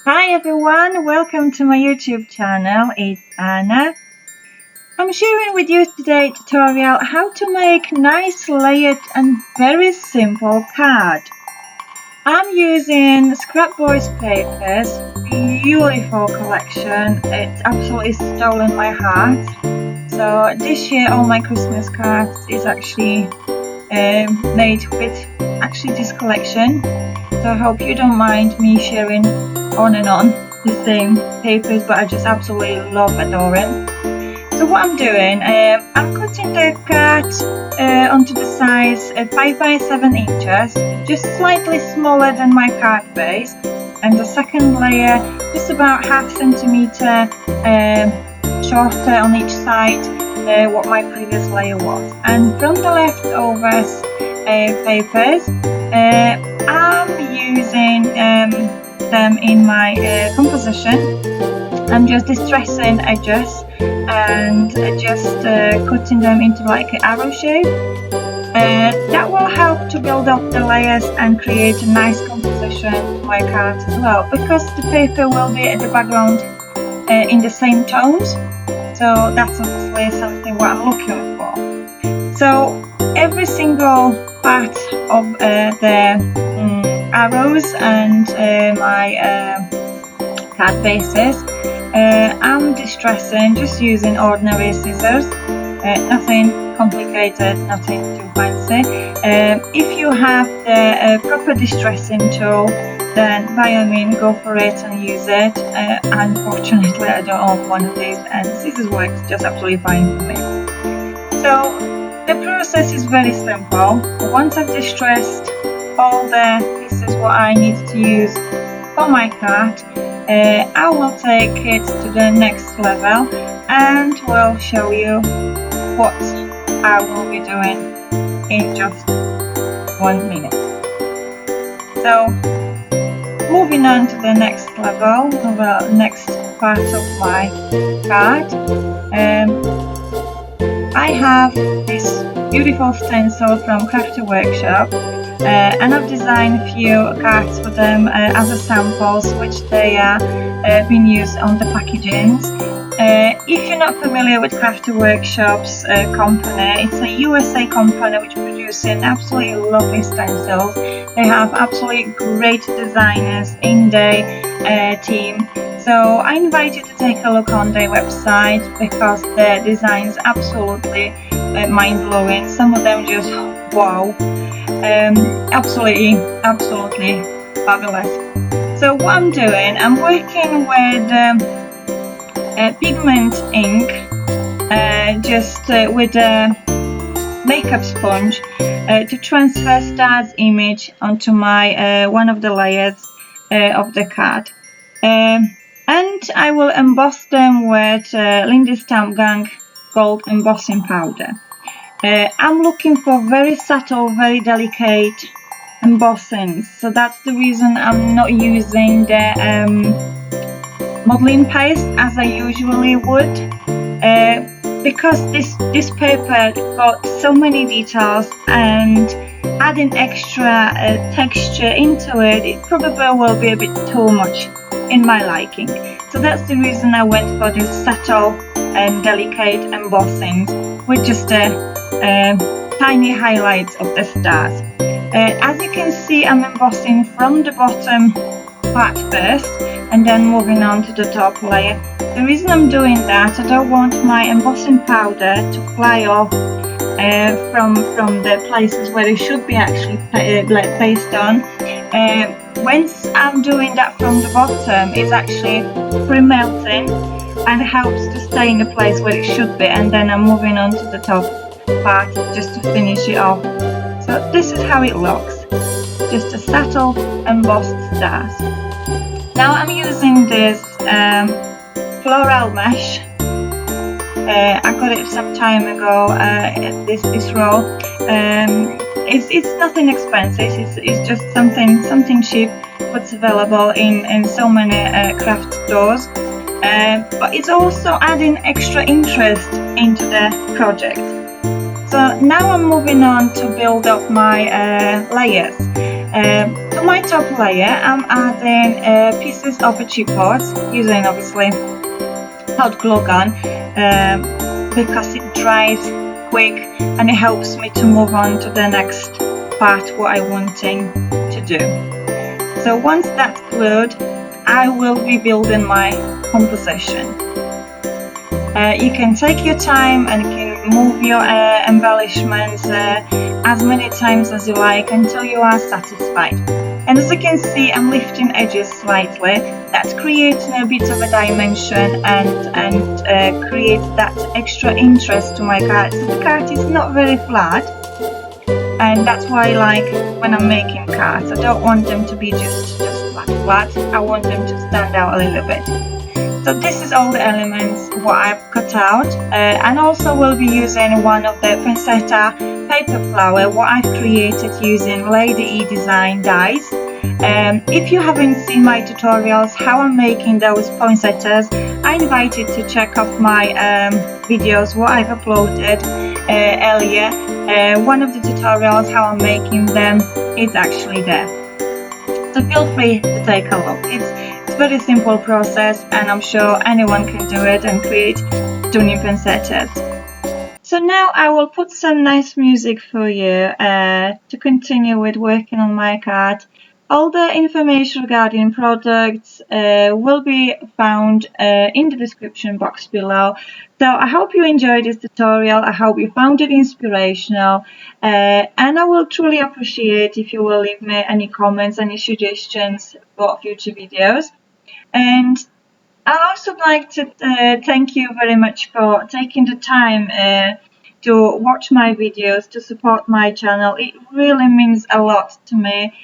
Hi everyone, welcome to my YouTube channel. It's Anna. I'm sharing with you today a tutorial how to make nice layered and very simple card. I'm using Scrapboard papers, beautiful collection. It's absolutely stolen my heart. So this year all my Christmas cards is actually made with this collection. So I hope you don't mind me sharing on and on the same papers, but I just absolutely adore it. So what I'm doing, I'm cutting the card onto the size 5 by 7 inches, just slightly smaller than my card base, and the second layer just about ½ centimeter shorter on each side what my previous layer was. And from the leftovers papers, I'm using them in my composition. I'm just distressing edges and just cutting them into like an arrow shape. That will help to build up the layers and create a nice composition to my card as well, because the paper will be at the background in the same tones. So that's obviously something what I'm looking for. So every single part of the arrows and my card bases, I'm distressing just using ordinary scissors, nothing complicated, nothing too fancy. If you have the proper distressing tool, then by all means go for it and use it. Unfortunately I don't own one of these, and scissors works just absolutely fine for me. So the process is very simple. Once I've distressed all the pieces what I need to use for my card, I will take it to the next level and will show you what I will be doing in just 1 minute. So moving on to the next level, the next part of my card, I have this beautiful stencil from Crafter Workshop, and I've designed a few cards for them as a samples, which they are being used on the packagings. If you're not familiar with Crafter Workshop's company, it's a USA company which produces absolutely lovely stencils. They have absolutely great designers in their team. So I invite you to take a look on their website, because their designs absolutely mind-blowing. Some of them just wow, absolutely fabulous. So what I'm doing, I'm working with pigment ink, just with a makeup sponge to transfer Star's image onto my one of the layers of the card. And I will emboss them with Linndy Stamp Gang gold embossing powder. I'm looking for very subtle, very delicate embossings, so that's the reason I'm not using the modeling paste as I usually would, because this paper got so many details, and adding extra texture into it, it probably will be a bit too much in my liking. So that's the reason I went for this subtle and delicate embossings with just tiny highlights of the stars. As you can see, I'm embossing from the bottom part first and then moving on to the top layer. The reason I'm doing that, I don't want my embossing powder to fly off from the places where it should be actually placed on. Once I'm doing that from the bottom, it's actually pre-melting and helps to stay in the place where it should be, and then I'm moving on to the top part just to finish it off. So this is how it looks, just a subtle embossed stars. Now I'm using this floral mesh. I got it some time ago, this roll. It's nothing expensive, it's just something cheap what's available in so many craft stores, but it's also adding extra interest into the project. So now I'm moving on to build up my layers. To my top layer, I'm adding pieces of a chipboard, using obviously hot glue gun, because it dries quick and it helps me to move on to the next part what I'm wanting to do. So once that's glued, I will be building my composition. You can take your time and you can move your embellishments as many times as you like until you are satisfied. And as you can see, I'm lifting edges slightly. That's creating a bit of a dimension and creates that extra interest to my card. So the card is not very flat, and that's why I like when I'm making cards. I don't want them to be just flat. I want them to stand out a little bit. So this is all the elements what I've cut out, and also will be using one of the Pancetta paper flower what I've created using Lady E design dies. If you haven't seen my tutorials how I'm making those poinsettias, I invite you to check out my videos what I've uploaded earlier. One of the tutorials how I'm making them is actually there. So feel free to take a look. It's a very simple process, and I'm sure anyone can do it and create stunning poinsettias. So now I will put some nice music for you to continue with working on my card. All the information regarding products will be found in the description box below. So I hope you enjoyed this tutorial. I hope you found it inspirational, and I will truly appreciate if you will leave me any comments, any suggestions for future videos. And I'd also like to thank you very much for taking the time to watch my videos, to support my channel. It really means a lot to me.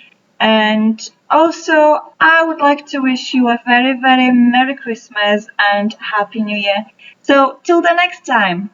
And also, I would like to wish you a very, very Merry Christmas and Happy New Year. So, till the next time.